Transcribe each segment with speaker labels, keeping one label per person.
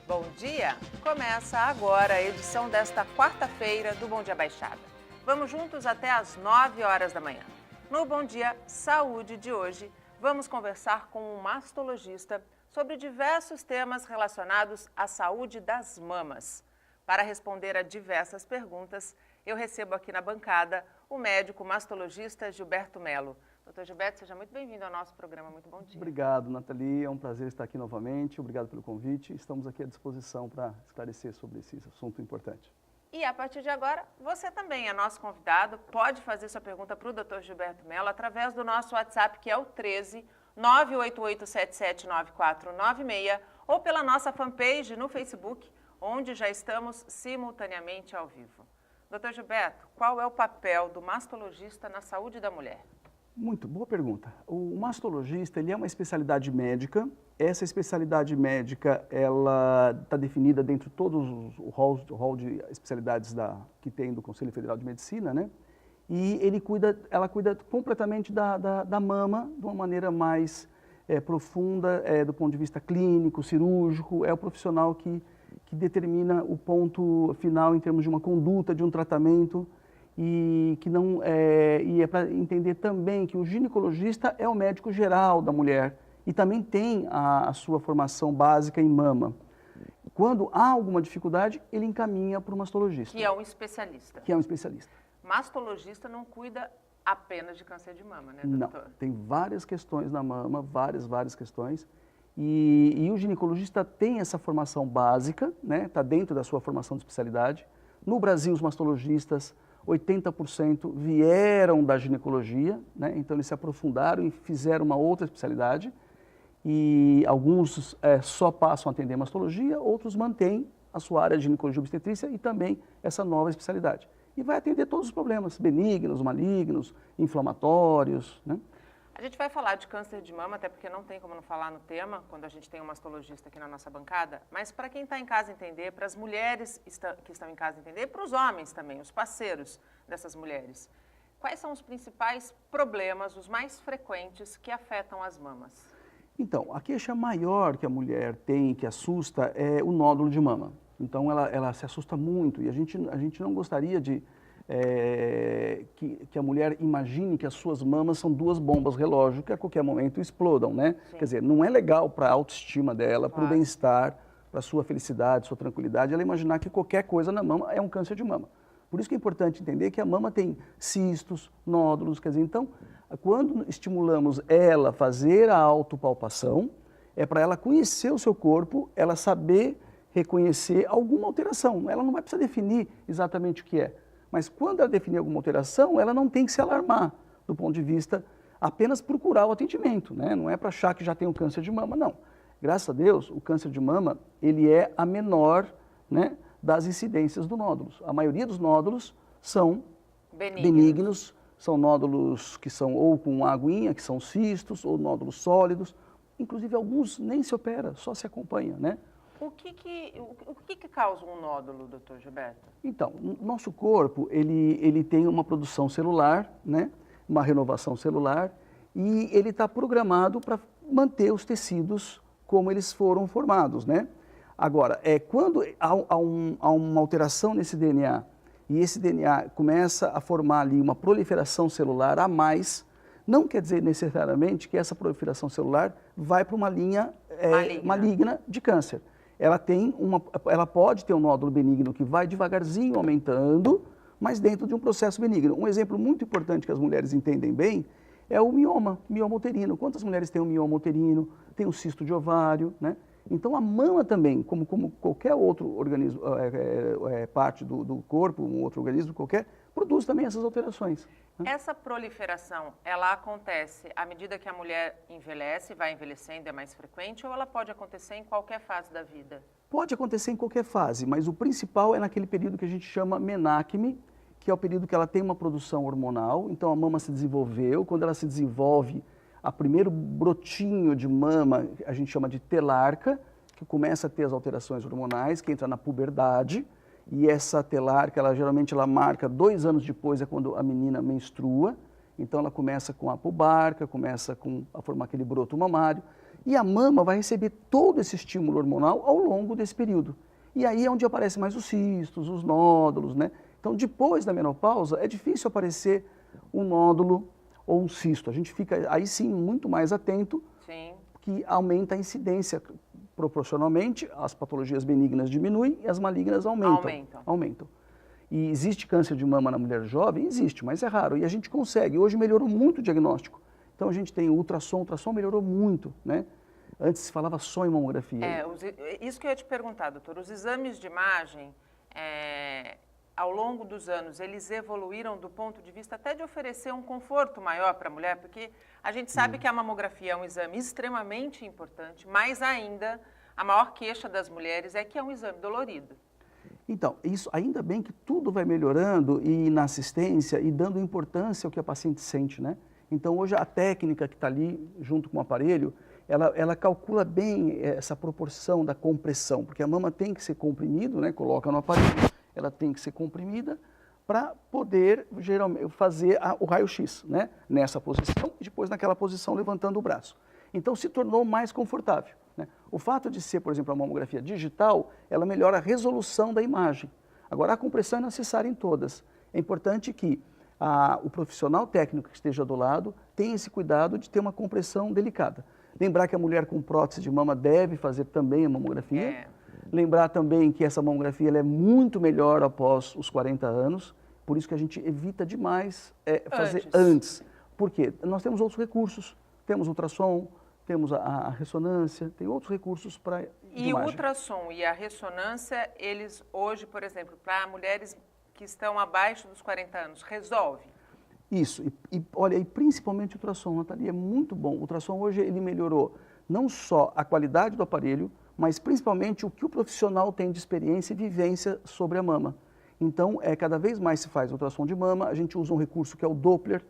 Speaker 1: Bom dia! Começa agora a edição desta quarta-feira do Bom Dia Baixada. Vamos juntos até às 9 horas da manhã. No Bom Dia Saúde de hoje, vamos conversar com um mastologista sobre diversos temas relacionados à saúde das mamas. Para responder a diversas perguntas, eu recebo aqui na bancada o médico mastologista Gilberto Melo. Doutor Gilberto, seja muito bem-vindo ao nosso programa. Muito bom dia.
Speaker 2: Obrigado, Nathalie. É um prazer estar aqui novamente. Obrigado pelo convite. Estamos aqui à disposição para esclarecer sobre esse assunto importante.
Speaker 1: E a partir de agora, você também é nosso convidado. Pode fazer sua pergunta para o Dr. Gilberto Melo através do nosso WhatsApp, que é o 13 988779496, ou pela nossa fanpage no Facebook, onde já estamos simultaneamente ao vivo. Dr. Gilberto, qual é o papel do mastologista na saúde da mulher?
Speaker 2: Muito boa pergunta. O mastologista, ele é uma especialidade médica. Essa especialidade médica, ela está definida dentro de todos o rol de especialidades que tem do Conselho Federal de Medicina, né? E ela cuida completamente da mama de uma maneira mais profunda, do ponto de vista clínico, cirúrgico. É o profissional que determina o ponto final em termos de uma conduta, de um tratamento. E é para entender também que o ginecologista é o médico geral da mulher e também tem a sua formação básica em mama. Quando há alguma dificuldade, ele encaminha para o mastologista.
Speaker 1: Que é um especialista.
Speaker 2: Que é um especialista.
Speaker 1: Mastologista não cuida apenas de câncer de mama, né, doutor?
Speaker 2: Não, tem várias questões na mama, várias questões. E o ginecologista tem essa formação básica, né? Está dentro da sua formação de especialidade. No Brasil, os mastologistas 80% vieram da ginecologia, né? Então eles se aprofundaram e fizeram uma outra especialidade. E alguns só passam a atender mastologia, outros mantêm a sua área de ginecologia e obstetrícia e também essa nova especialidade. E vai atender todos os problemas, benignos, malignos, inflamatórios, né?
Speaker 1: A gente vai falar de câncer de mama, até porque não tem como não falar no tema, quando a gente tem um mastologista aqui na nossa bancada, mas para quem está em casa entender, para as mulheres que estão em casa entender, para os homens também, os parceiros dessas mulheres, quais são os principais problemas, os mais frequentes que afetam as mamas?
Speaker 2: Então, a queixa maior que a mulher tem, que assusta, é o nódulo de mama. Então, ela se assusta muito e a gente não gostaria que a mulher imagine que as suas mamas são duas bombas relógio que a qualquer momento explodam, né?
Speaker 1: Sim.
Speaker 2: Quer dizer, não é legal para a autoestima dela, para o
Speaker 1: Claro.
Speaker 2: bem-estar, para a sua felicidade, sua tranquilidade, ela imaginar que qualquer coisa na mama é um câncer de mama. Por isso que é importante entender que a mama tem cistos, nódulos, quer dizer, então, quando estimulamos ela a fazer a autopalpação, é para ela conhecer o seu corpo, ela saber reconhecer alguma alteração. Ela não vai precisar definir exatamente o que é. Mas quando ela definir alguma alteração, ela não tem que se alarmar do ponto de vista apenas procurar o atendimento, né? Não é para achar que já tem um câncer de mama, não. Graças a Deus, o câncer de mama, ele é a menor, né, das incidências do nódulos. A maioria dos nódulos são benignos, são nódulos que são ou com aguinha, que são cistos, ou nódulos sólidos. Inclusive, alguns nem se opera, só se acompanha, né?
Speaker 1: O que causa um nódulo, doutor Gilberto?
Speaker 2: Então, nosso corpo, ele tem uma produção celular, né? Uma renovação celular, e ele está programado para manter os tecidos como eles foram formados, né? Agora, quando há uma alteração nesse DNA, e esse DNA começa a formar ali uma proliferação celular a mais, não quer dizer necessariamente que essa proliferação celular vai para uma linha maligna de câncer. Ela pode ter um nódulo benigno que vai devagarzinho aumentando, mas dentro de um processo benigno. Um exemplo muito importante que as mulheres entendem bem é o mioma uterino. Quantas mulheres têm um mioma uterino, tem um cisto de ovário, né? Então a mama também, como qualquer outro organismo, parte do corpo, um outro organismo qualquer, produz também essas alterações.
Speaker 1: Essa proliferação, ela acontece à medida que a mulher envelhece, vai envelhecendo, é mais frequente, ou ela pode acontecer em qualquer fase da vida?
Speaker 2: Pode acontecer em qualquer fase, mas o principal é naquele período que a gente chama menacme, que é o período que ela tem uma produção hormonal, então a mama se desenvolveu, quando ela se desenvolve, a primeiro brotinho de mama, a gente chama de telarca, que começa a ter as alterações hormonais, que entra na puberdade, e essa telarca, geralmente ela marca 2 anos depois, é quando a menina menstrua, então ela começa com a pubarca, começa a formar aquele broto mamário, E a mama vai receber todo esse estímulo hormonal ao longo desse período. E aí é onde aparecem mais os cistos, os nódulos, né? Então, depois da menopausa, é difícil aparecer um nódulo ou um cisto. A gente fica, aí sim, muito mais atento, que aumenta a incidência. Proporcionalmente, as patologias benignas diminuem e as malignas aumentam. E existe câncer de mama na mulher jovem? Existe, mas é raro. E a gente consegue. Hoje melhorou muito o diagnóstico. Então, a gente tem o ultrassom melhorou muito, né? Antes se falava só em mamografia.
Speaker 1: Isso que eu ia te perguntar, doutor. Os exames de imagem, ao longo dos anos, eles evoluíram do ponto de vista até de oferecer um conforto maior para a mulher, porque a gente sabe que a mamografia é um exame extremamente importante, mas ainda a maior queixa das mulheres é que é um exame dolorido.
Speaker 2: Então, isso, ainda bem que tudo vai melhorando e na assistência e dando importância ao que a paciente sente, né? Então, hoje a técnica que está ali, junto com o aparelho, ela calcula bem essa proporção da compressão, porque a mama tem que ser comprimida, né? Coloca no aparelho, ela tem que ser comprimida para poder, geralmente, fazer o raio-x, né? Nessa posição e depois naquela posição levantando o braço. Então, se tornou mais confortável, né? O fato de ser, por exemplo, a mamografia digital, ela melhora a resolução da imagem. Agora, a compressão é necessária em todas. É importante que o profissional técnico que esteja do lado tenha esse cuidado de ter uma compressão delicada. Lembrar que a mulher com prótese de mama deve fazer também a mamografia. Lembrar também que essa mamografia ela é muito melhor após os 40 anos, por isso que a gente evita demais fazer antes. Por quê? Nós temos outros recursos, temos ultrassom, temos a ressonância, tem outros recursos para
Speaker 1: imagem. O ultrassom e a ressonância, eles hoje, por exemplo, para mulheres que estão abaixo dos 40 anos, resolve?
Speaker 2: Isso, olha, e principalmente o ultrassom, Nathalie, é muito bom. O ultrassom hoje ele melhorou não só a qualidade do aparelho, mas principalmente o que o profissional tem de experiência e vivência sobre a mama. Então, cada vez mais se faz ultrassom de mama, a gente usa um recurso que é o Doppler,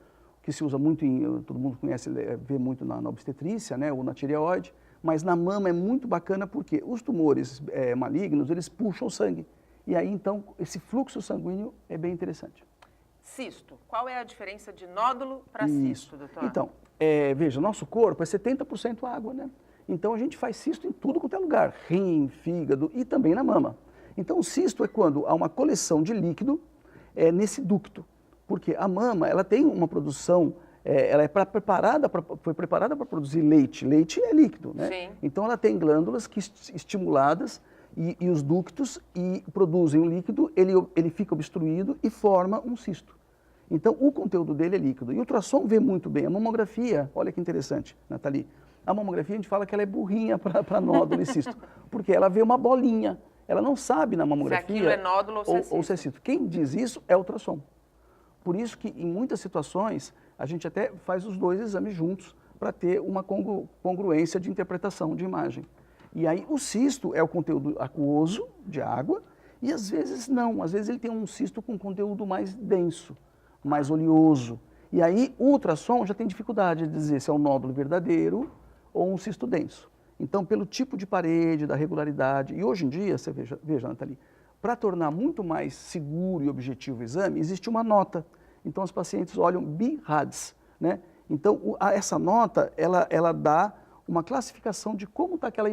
Speaker 2: que se usa muito, todo mundo conhece, vê muito na obstetrícia, né, ou na tireoide, mas na mama é muito bacana porque os tumores malignos, eles puxam o sangue. E aí, então, esse fluxo sanguíneo é bem interessante.
Speaker 1: Cisto. Qual é a diferença de nódulo para cisto, doutor?
Speaker 2: Então, veja, nosso corpo é 70% água, né? Então, a gente faz cisto em tudo quanto é lugar, rim, fígado e também na mama. Então, o cisto é quando há uma coleção de líquido nesse ducto, porque a mama, ela tem uma produção, ela foi preparada para produzir leite. Leite é líquido, né?
Speaker 1: Sim.
Speaker 2: Então, ela tem glândulas que estimuladas e os ductos produzem o líquido, ele fica obstruído e forma um cisto. Então, o conteúdo dele é líquido. E o ultrassom vê muito bem. A mamografia, olha que interessante, Nathalie. A mamografia, a gente fala que ela é burrinha para nódulo e cisto, porque ela vê uma bolinha. Ela não sabe na mamografia...
Speaker 1: Se aquilo é nódulo ou se é cisto.
Speaker 2: Quem diz isso é o ultrassom. Por isso que, em muitas situações, a gente até faz os dois exames juntos para ter uma congruência de interpretação de imagem. E aí o cisto é o conteúdo aquoso de água e às vezes não, às vezes ele tem um cisto com conteúdo mais denso, mais oleoso. E aí o ultrassom já tem dificuldade de dizer se é um nódulo verdadeiro ou um cisto denso. Então, pelo tipo de parede, da regularidade, e hoje em dia, você veja, Nathalie, para tornar muito mais seguro e objetivo o exame, existe uma nota. Então, os pacientes olham BIRADS, né? Então, essa nota, ela dá uma classificação de como está aquele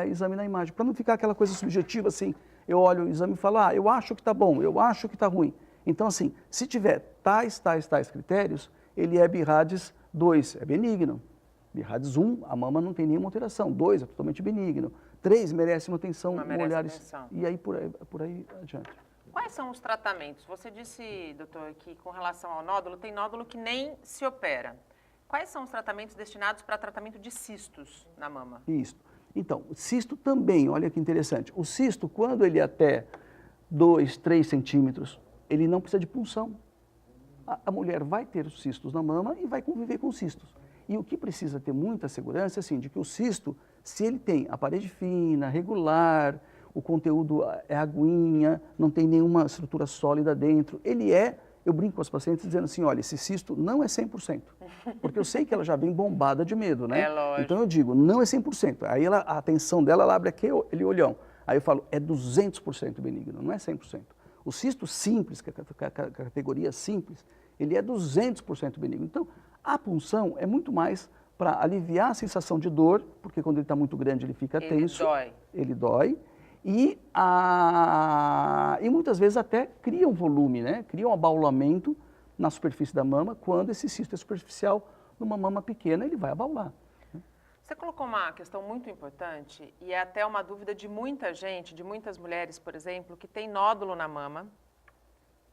Speaker 2: exame na imagem, para não ficar aquela coisa subjetiva assim, eu olho o exame e falo, eu acho que está bom, eu acho que está ruim. Então, assim, se tiver tais critérios, ele é BIRADS 2, é benigno. BIRADS 1, a mama não tem nenhuma alteração, 2 é totalmente benigno, 3 merece uma atenção, um olhar, e aí por aí adiante.
Speaker 1: Quais são os tratamentos? Você disse, doutor, que com relação ao nódulo, tem nódulo que nem se opera. Quais são os tratamentos destinados para tratamento de cistos na mama?
Speaker 2: Isso. Então, cisto também, olha que interessante. O cisto, quando ele é até 2, 3 centímetros, ele não precisa de punção. A mulher vai ter os cistos na mama e vai conviver com cistos. E o que precisa ter muita segurança, assim, de que o cisto, se ele tem a parede fina, regular, o conteúdo é aguinha, não tem nenhuma estrutura sólida dentro, eu brinco com as pacientes dizendo assim, olha, esse cisto não é 100%, porque eu sei que ela já vem bombada de medo, né?
Speaker 1: É lógico.
Speaker 2: Então eu digo, não é 100%. Aí a atenção dela, ela abre aquele olhão. Aí eu falo, é 200% benigno, não é 100%. O cisto simples, que é a categoria simples, ele é 200% benigno. Então, a punção é muito mais para aliviar a sensação de dor, porque quando ele está muito grande ele fica tenso. Ele dói. E muitas vezes até cria um volume, né? Cria um abaulamento na superfície da mama. Quando esse cisto é superficial, numa mama pequena, ele vai abaular.
Speaker 1: Você colocou uma questão muito importante e é até uma dúvida de muita gente, de muitas mulheres, por exemplo, que tem nódulo na mama,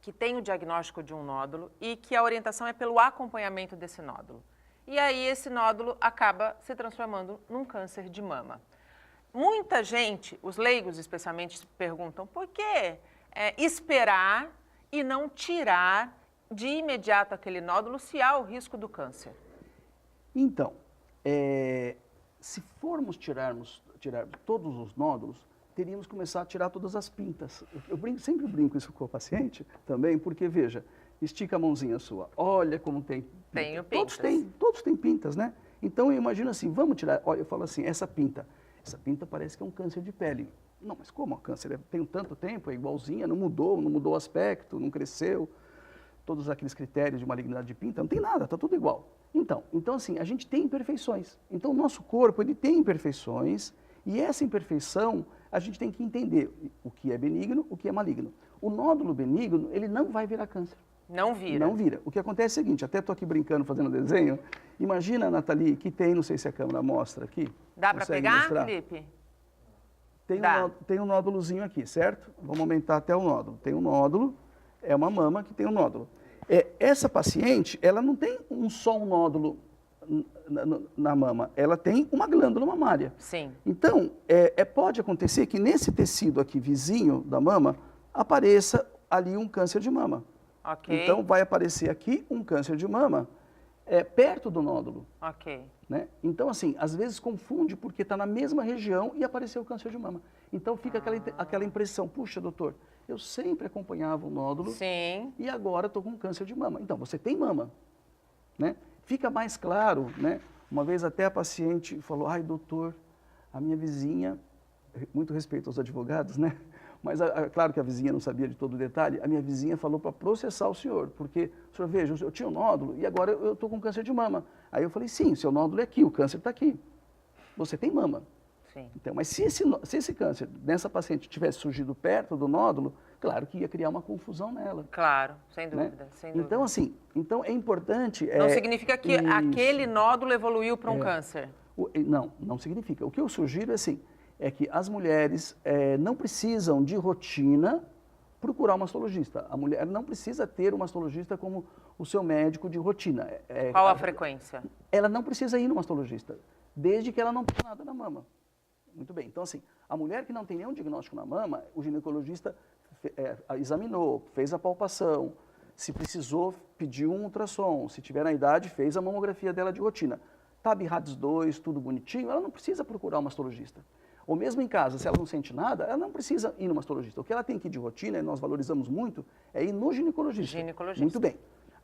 Speaker 1: que tem o diagnóstico de um nódulo e que a orientação é pelo acompanhamento desse nódulo. E aí esse nódulo acaba se transformando num câncer de mama. Muita gente, os leigos especialmente, se perguntam por que esperar e não tirar de imediato aquele nódulo se há o risco do câncer?
Speaker 2: Então, se formos tirar todos os nódulos, teríamos que começar a tirar todas as pintas. Eu sempre brinco isso com o paciente também, porque, veja, estica a mãozinha sua, olha como tem pinta.
Speaker 1: Tenho pintas.
Speaker 2: Todos têm pintas, né? Então, eu imagino assim, vamos tirar, olha, eu falo assim, essa pinta parece que é um câncer de pele. Não, mas como é um câncer? Tem tanto tempo, é igualzinha, não mudou o aspecto, não cresceu, todos aqueles critérios de malignidade de pinta, não tem nada, está tudo igual. Então assim, a gente tem imperfeições. Então, o nosso corpo, ele tem imperfeições, e essa imperfeição, a gente tem que entender o que é benigno, o que é maligno. O nódulo benigno, ele não vai virar câncer.
Speaker 1: Não vira.
Speaker 2: Não vira. O que acontece é o seguinte, até estou aqui brincando, fazendo desenho, imagina, Nathalie, que tem, não sei se a câmera mostra aqui.
Speaker 1: Dá para pegar, mostrar? Felipe?
Speaker 2: Tem um nódulozinho aqui, certo? Vamos aumentar até o nódulo. Tem um nódulo, é uma mama que tem um nódulo. Essa paciente, ela não tem só um nódulo na mama, ela tem uma glândula mamária.
Speaker 1: Sim.
Speaker 2: Então, pode acontecer que nesse tecido aqui vizinho da mama, apareça ali um câncer de mama.
Speaker 1: Ok.
Speaker 2: Então, vai aparecer aqui um câncer de mama perto do nódulo.
Speaker 1: Ok.
Speaker 2: Né? Então, assim, às vezes confunde porque está na mesma região e apareceu o câncer de mama. Então, fica aquela impressão, puxa, doutor, eu sempre acompanhava o nódulo.
Speaker 1: Sim.
Speaker 2: E agora estou com câncer de mama. Então, você tem mama, né? Fica mais claro, né? Uma vez até a paciente falou, ai, doutor, a minha vizinha, muito respeito aos advogados, né? Mas, claro que a vizinha não sabia de todo o detalhe, a minha vizinha falou para processar o senhor, porque, o senhor, veja, eu tinha um nódulo e agora eu estou com câncer de mama. Aí eu falei, sim, seu nódulo é aqui, o câncer está aqui. Você tem mama.
Speaker 1: Sim.
Speaker 2: Então, mas se esse câncer nessa paciente tivesse surgido perto do nódulo, claro que ia criar uma confusão nela.
Speaker 1: Claro, sem dúvida,
Speaker 2: né?
Speaker 1: sem dúvida.
Speaker 2: Então, assim, é importante...
Speaker 1: Não significa que aquele nódulo evoluiu para um câncer.
Speaker 2: Não significa. O que eu sugiro é que as mulheres não precisam de rotina procurar um mastologista. A mulher não precisa ter um mastologista como o seu médico de rotina.
Speaker 1: Qual a frequência?
Speaker 2: Ela não precisa ir no mastologista, desde que ela não tenha nada na mama. Muito bem. Então, assim, a mulher que não tem nenhum diagnóstico na mama, o ginecologista examinou, fez a palpação, se precisou, pediu um ultrassom, se tiver na idade, fez a mamografia dela de rotina. Tab RADS 2, tudo bonitinho, ela não precisa procurar um mastologista. Ou mesmo em casa, se ela não sente nada, ela não precisa ir no mastologista. O que ela tem que ir de rotina, e nós valorizamos muito, é ir no ginecologista. Muito bem.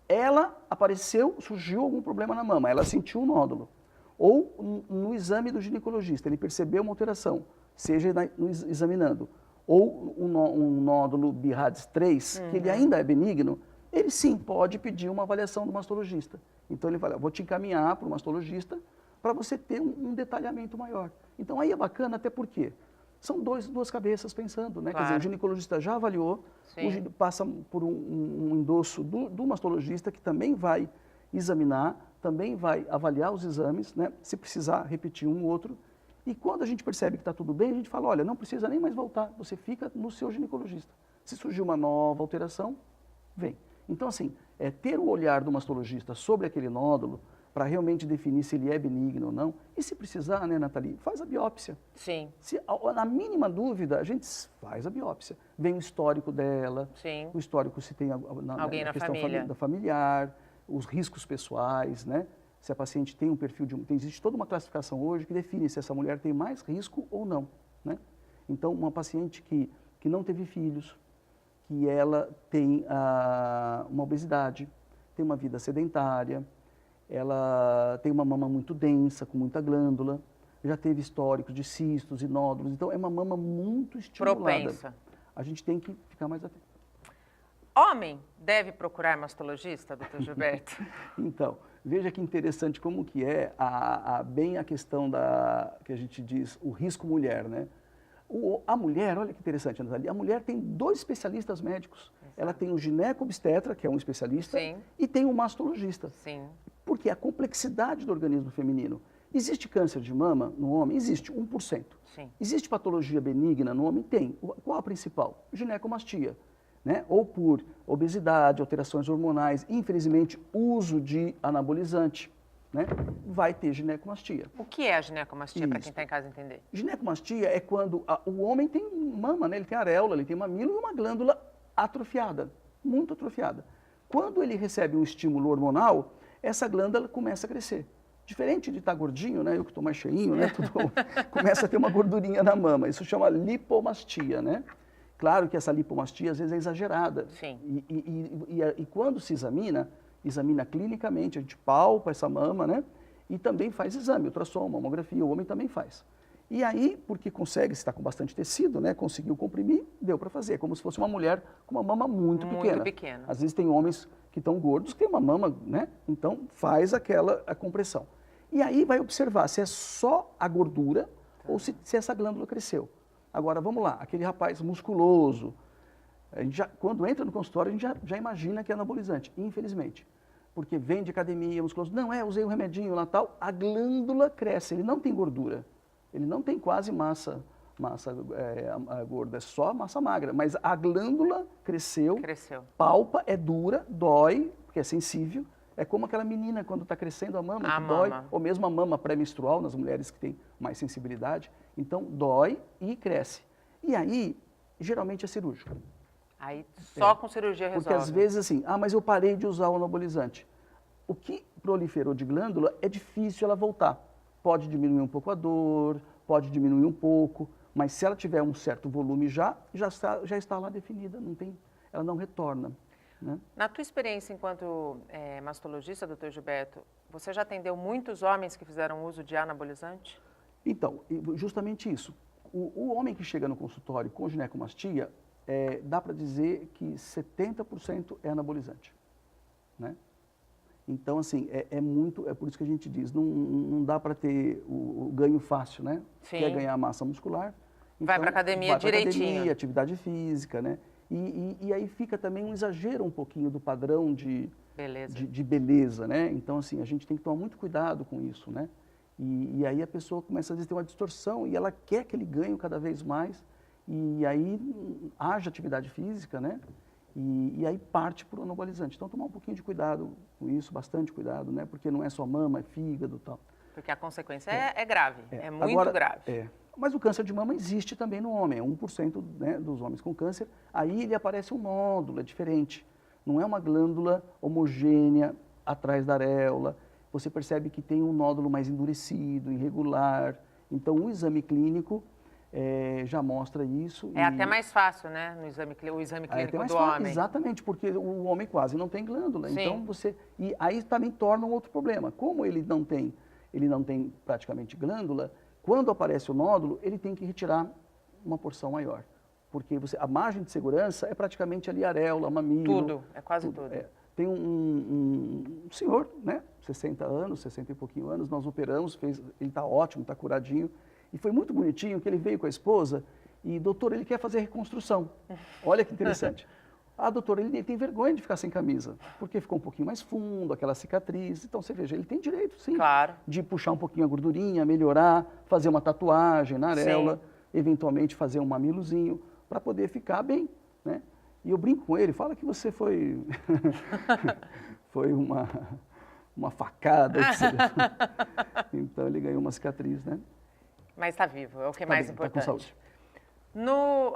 Speaker 2: Ela apareceu, surgiu algum problema na mama, ela sentiu um nódulo. Ou no exame do ginecologista, ele percebeu uma alteração, seja examinando, ou um nódulo BIRADS 3, que ele ainda é benigno, ele sim pode pedir uma avaliação do mastologista. Então ele fala, vou te encaminhar para o mastologista para você ter um detalhamento maior. Então aí é bacana até porque são duas cabeças pensando, né?
Speaker 1: Claro.
Speaker 2: Quer dizer, o ginecologista já avaliou, passa por um endosso do mastologista que também vai examinar, também vai avaliar os exames, né? Se precisar repetir um ou outro. E quando a gente percebe que está tudo bem, a gente fala, olha, não precisa nem mais voltar, você fica no seu ginecologista. Se surgir uma nova alteração, vem. Então, assim, ter o olhar do mastologista sobre aquele nódulo para realmente definir se ele é benigno ou não. E se precisar, né, Nathalie, faz a biópsia.
Speaker 1: Sim.
Speaker 2: Na mínima dúvida, a gente faz a biópsia. Vem o histórico dela,
Speaker 1: Sim.
Speaker 2: O histórico se tem
Speaker 1: alguém na
Speaker 2: questão
Speaker 1: família.
Speaker 2: Da familiar, os riscos pessoais, né? Se a paciente tem um perfil existe toda uma classificação hoje que define se essa mulher tem mais risco ou não, né? Então, uma paciente que não teve filhos, que ela tem uma obesidade, tem uma vida sedentária, ela tem uma mama muito densa, com muita glândula, já teve históricos de cistos e nódulos, então é uma mama muito estimulada.
Speaker 1: Propensa.
Speaker 2: A gente tem que ficar mais atento.
Speaker 1: Homem deve procurar mastologista, doutor Gilberto?
Speaker 2: Então, Veja que interessante como que é bem a questão que a gente diz, o risco mulher, né? A mulher, olha que interessante, Nathalie, a mulher tem 2 especialistas médicos. Exato. Ela tem o gineco-obstetra, que é um especialista,
Speaker 1: Sim.
Speaker 2: E tem o mastologista.
Speaker 1: Sim.
Speaker 2: Porque a complexidade do organismo feminino. Existe câncer de mama no homem? Existe, 1%.
Speaker 1: Sim.
Speaker 2: Existe patologia benigna no homem? Tem. Qual a principal? Ginecomastia. Né? Ou por obesidade, alterações hormonais, infelizmente, uso de anabolizante, né? Vai ter ginecomastia.
Speaker 1: O que é a ginecomastia, para quem está em casa entender?
Speaker 2: Ginecomastia é quando o homem tem mama, né? Ele tem areola, ele tem mamilo e uma glândula atrofiada, muito atrofiada. Quando ele recebe um estímulo hormonal, essa glândula começa a crescer. Diferente de estar gordinho, né? Eu que estou mais cheinho, né? Começa a ter uma gordurinha na mama. Isso chama lipomastia, né? Claro que essa lipomastia às vezes é exagerada.
Speaker 1: Sim.
Speaker 2: E quando se examina clinicamente, a gente palpa essa mama, né? E também faz exame, ultrassom, mamografia, o homem também faz. E aí, porque consegue, se está com bastante tecido, né? Conseguiu comprimir, deu para fazer. É como se fosse uma mulher com uma mama muito pequena.
Speaker 1: Muito pequena.
Speaker 2: Às vezes tem homens que estão gordos, que têm uma mama, né? Então faz a compressão. E aí vai observar se é só a gordura ou se essa glândula cresceu. Agora, vamos lá, aquele rapaz musculoso, quando entra no consultório, a gente já imagina que é anabolizante, infelizmente. Porque vem de academia, musculoso, não usei um remedinho lá tal, a glândula cresce, ele não tem gordura, ele não tem quase massa gorda, é só massa magra, mas a glândula cresceu, palpa, é dura, dói, porque é sensível, é como aquela menina quando está crescendo a mama, que dói, ou mesmo a mama pré-menstrual nas mulheres que têm mais sensibilidade. Então, dói e cresce. E aí, geralmente é cirúrgico.
Speaker 1: Aí só com cirurgia resolve.
Speaker 2: Porque às vezes assim, mas eu parei de usar o anabolizante. O que proliferou de glândula é difícil ela voltar. Pode diminuir um pouco a dor, pode diminuir um pouco, mas se ela tiver um certo volume já está lá definida, ela não retorna. Né?
Speaker 1: Na tua experiência enquanto mastologista, doutor Gilberto, você já atendeu muitos homens que fizeram uso de anabolizante?
Speaker 2: Então, justamente isso. O homem que chega no consultório com ginecomastia, dá para dizer que 70% é anabolizante. Né? Então, assim, é por isso que a gente diz, não dá para ter o ganho fácil, né?
Speaker 1: Sim.
Speaker 2: Quer ganhar massa muscular, então,
Speaker 1: vai para academia direitinho.
Speaker 2: Academia, atividade física, né? E aí fica também um exagero um pouquinho do padrão de beleza, né? Então, assim, a gente tem que tomar muito cuidado com isso, né? E aí a pessoa começa, às vezes, a ter uma distorção e ela quer aquele ganho cada vez mais e aí haja atividade física, né? E aí parte para o anabolizante. Então, tomar um pouquinho de cuidado com isso, bastante cuidado, né? Porque não é só mama, é fígado e tal.
Speaker 1: Porque a consequência é grave, é muito grave.
Speaker 2: Mas o câncer de mama existe também no homem, é 1%, né, dos homens com câncer. Aí ele aparece um nódulo, é diferente. Não é uma glândula homogênea atrás da areola. Você percebe que tem um nódulo mais endurecido, irregular. Então, o exame clínico já mostra isso.
Speaker 1: Até mais fácil, né, o exame clínico do homem.
Speaker 2: Exatamente, porque o homem quase não tem glândula.
Speaker 1: Sim.
Speaker 2: Então, e aí também torna um outro problema. Como ele não tem praticamente glândula, quando aparece o nódulo, ele tem que retirar uma porção maior. Porque a margem de segurança é praticamente ali areola, mamilo.
Speaker 1: Tudo, é quase tudo.
Speaker 2: Tem um senhor, né, 60 anos, 60 e pouquinho anos, nós operamos, ele está ótimo, está curadinho. E foi muito bonitinho que ele veio com a esposa e, doutor, ele quer fazer reconstrução. Olha que interessante. Doutor, ele tem vergonha de ficar sem camisa, porque ficou um pouquinho mais fundo, aquela cicatriz. Então, você veja, ele tem direito, sim,
Speaker 1: claro,
Speaker 2: de puxar um pouquinho a gordurinha, melhorar, fazer uma tatuagem na areola, eventualmente fazer um mamilozinho, para poder ficar bem, né? E eu brinco com ele, fala que você foi uma facada. Então, ele ganhou uma cicatriz, né?
Speaker 1: Mas está vivo, é o que é mais importante.
Speaker 2: Tá com saúde.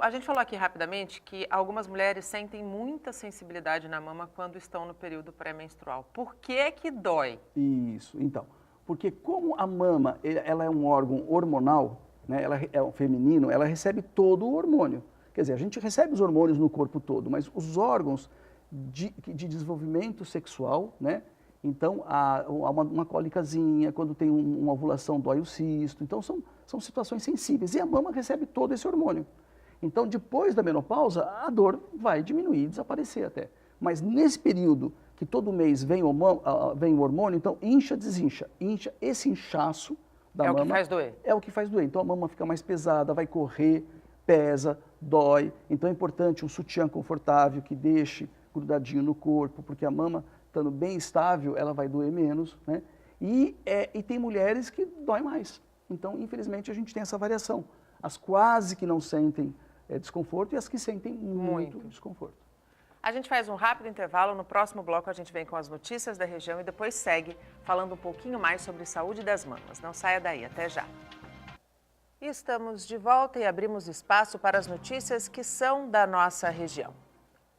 Speaker 1: A gente falou aqui rapidamente que algumas mulheres sentem muita sensibilidade na mama quando estão no período pré-menstrual. Por que que dói?
Speaker 2: Isso, então. Porque como a mama ela é um órgão hormonal, né, ela é um feminino, ela recebe todo o hormônio. Quer dizer, a gente recebe os hormônios no corpo todo, mas os órgãos de desenvolvimento sexual, né? Então, há uma cólicazinha, quando tem uma ovulação, dói o cisto. Então, são situações sensíveis. E a mama recebe todo esse hormônio. Então, depois da menopausa, a dor vai diminuir, desaparecer até. Mas nesse período que todo mês vem o hormônio, então incha, desincha. Incha, esse inchaço da mama...
Speaker 1: É o que faz doer.
Speaker 2: É o que faz doer. Então a mama fica mais pesada, vai correr, pesa, dói. Então é importante um sutiã confortável que deixe grudadinho no corpo, porque a mama, estando bem estável, ela vai doer menos, né? E tem mulheres que dói mais. Então, infelizmente, a gente tem essa variação. As quase que não sentem desconforto e as que sentem muito desconforto.
Speaker 1: A gente faz um rápido intervalo. No próximo bloco, a gente vem com as notícias da região e depois segue falando um pouquinho mais sobre saúde das mamas. Não saia daí, até já. E estamos de volta e abrimos espaço para as notícias que são da nossa região.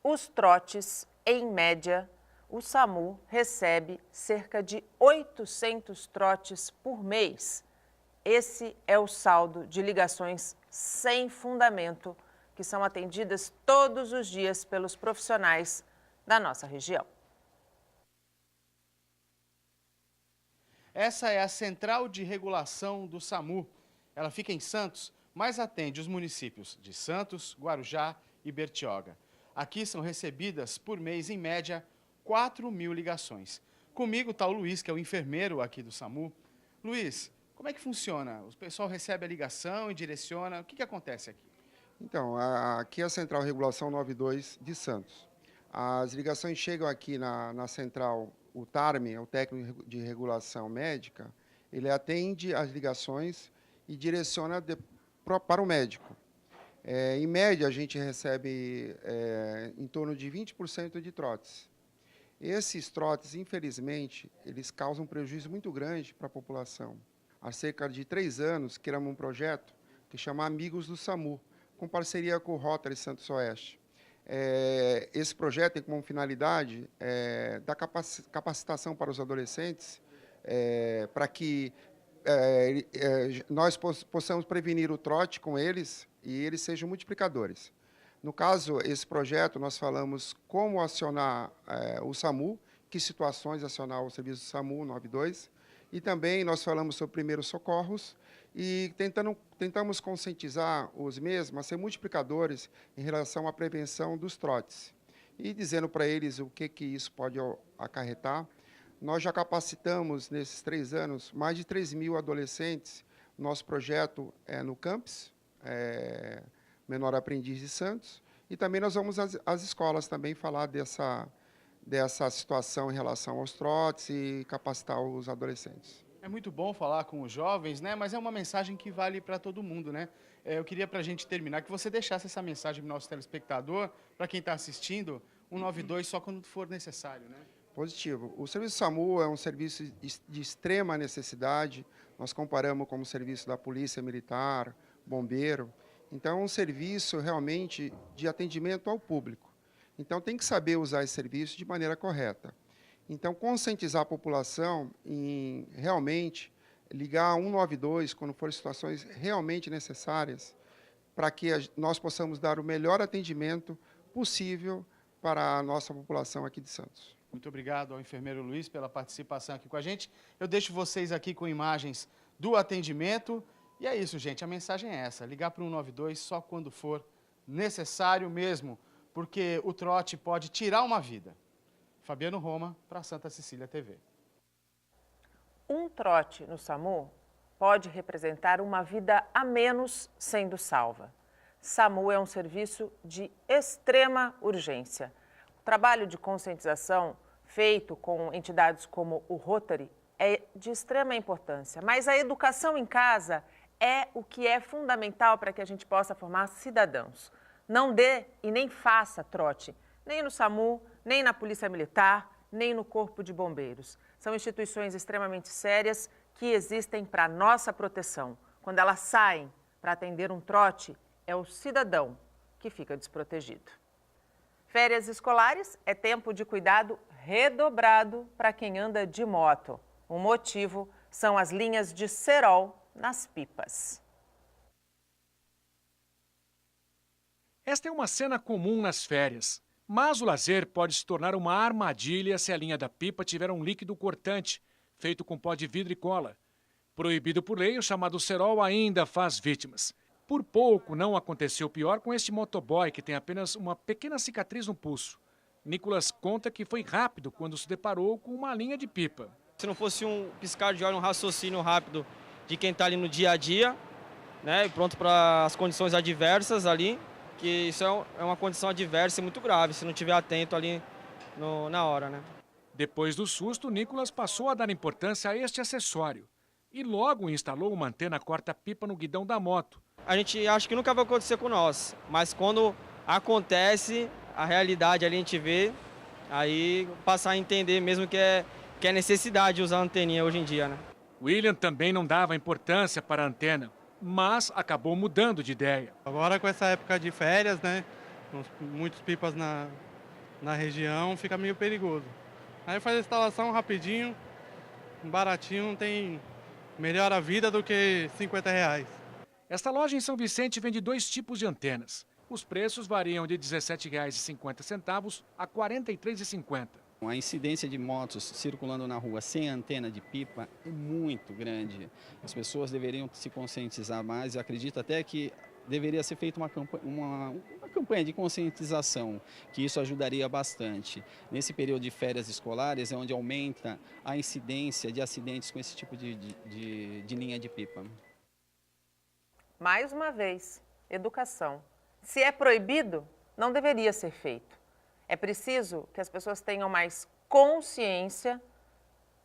Speaker 1: Os trotes, em média, o SAMU recebe cerca de 800 trotes por mês. Esse é o saldo de ligações sem fundamento que são atendidas todos os dias pelos profissionais da nossa região.
Speaker 3: Essa é a Central de Regulação do SAMU. Ela fica em Santos, mas atende os municípios de Santos, Guarujá e Bertioga. Aqui são recebidas por mês, em média, 4.000 ligações. Comigo está o Luiz, que é o enfermeiro aqui do SAMU. Luiz, como é que funciona? O pessoal recebe a ligação e direciona. O que acontece aqui?
Speaker 4: Então, aqui é a Central Regulação 92 de Santos. As ligações chegam aqui na central, o TARME, o técnico de regulação médica, ele atende as ligações e direciona para o médico. Em média, a gente recebe em torno de 20% de trotes. Esses trotes, infelizmente, eles causam um prejuízo muito grande para a população. Há cerca de 3 anos, criamos um projeto que chama Amigos do SAMU, com parceria com o Rotary Santos Oeste. Esse projeto tem como finalidade dar capacitação para os adolescentes, para que nós possamos prevenir o trote com eles e eles sejam multiplicadores. No caso, esse projeto, nós falamos como acionar o SAMU, que situações acionar o serviço do SAMU 92, e também nós falamos sobre primeiros socorros e tentamos conscientizar os mesmos a ser multiplicadores em relação à prevenção dos trotes. E dizendo para eles o que isso pode acarretar. Nós já capacitamos, nesses 3 anos, mais de 3.000 adolescentes. Nosso projeto é no campus, Menor Aprendiz de Santos, e também nós vamos às escolas também falar dessa situação em relação aos trotes e capacitar os adolescentes.
Speaker 3: É muito bom falar com os jovens, né? Mas é uma mensagem que vale para todo mundo, né? Eu queria, para a gente terminar, que você deixasse essa mensagem para o nosso telespectador, para quem está assistindo, 192 só quando for necessário, né?
Speaker 4: Positivo. O serviço SAMU é um serviço de extrema necessidade. Nós comparamos com o serviço da Polícia Militar, Bombeiro. Então, é um serviço realmente de atendimento ao público. Então, tem que saber usar esse serviço de maneira correta. Então, conscientizar a população em realmente ligar 192 quando for situações realmente necessárias, para que nós possamos dar o melhor atendimento possível para a nossa população aqui de Santos.
Speaker 3: Muito obrigado ao enfermeiro Luiz pela participação aqui com a gente. Eu deixo vocês aqui com imagens do atendimento. E é isso, gente, a mensagem é essa, ligar para o 192 só quando for necessário mesmo, porque o trote pode tirar uma vida. Fabiano Roma, para Santa Cecília TV.
Speaker 1: Um trote no SAMU pode representar uma vida a menos sendo salva. SAMU é um serviço de extrema urgência. O trabalho de conscientização feito com entidades como o Rotary é de extrema importância, mas a educação em casa é o que é fundamental para que a gente possa formar cidadãos. Não dê e nem faça trote, nem no SAMU, nem na Polícia Militar, nem no Corpo de Bombeiros. São instituições extremamente sérias que existem para nossa proteção. Quando elas saem para atender um trote, é o cidadão que fica desprotegido. Férias escolares é tempo de cuidado redobrado para quem anda de moto. O motivo são as linhas de cerol nas pipas.
Speaker 5: Esta é uma cena comum nas férias, mas o lazer pode se tornar uma armadilha se a linha da pipa tiver um líquido cortante, feito com pó de vidro e cola. Proibido por lei, o chamado cerol ainda faz vítimas. Por pouco não aconteceu pior com este motoboy que tem apenas uma pequena cicatriz no pulso. Nicolas conta que foi rápido quando se deparou com uma linha de pipa.
Speaker 6: Se não fosse um piscar de olho, um raciocínio rápido de quem está ali no dia a dia, né, e pronto para as condições adversas ali, que isso é uma condição adversa e muito grave, se não estiver atento ali na hora, né?
Speaker 5: Depois do susto, Nicolas passou a dar importância a este acessório e logo instalou uma antena corta-pipa no guidão da moto.
Speaker 6: A gente acha que nunca vai acontecer com nós, mas quando acontece, a realidade ali a gente vê, aí passar a entender mesmo que é necessidade de usar a anteninha hoje em dia, né?
Speaker 5: William também não dava importância para a antena, mas acabou mudando de ideia.
Speaker 7: Agora com essa época de férias, né, muitos pipas na região, fica meio perigoso. Aí faz a instalação rapidinho, baratinho, melhora a vida do que R$50.
Speaker 5: Esta loja em São Vicente vende 2 tipos de antenas. Os preços variam de R$ 17,50 a R$ 43,50.
Speaker 8: A incidência de motos circulando na rua sem antena de pipa é muito grande. As pessoas deveriam se conscientizar mais. Eu acredito até que deveria ser feita uma campanha de conscientização, que isso ajudaria bastante. Nesse período de férias escolares é onde aumenta a incidência de acidentes com esse tipo de linha de pipa.
Speaker 1: Mais uma vez, educação. Se é proibido, não deveria ser feito. É preciso que as pessoas tenham mais consciência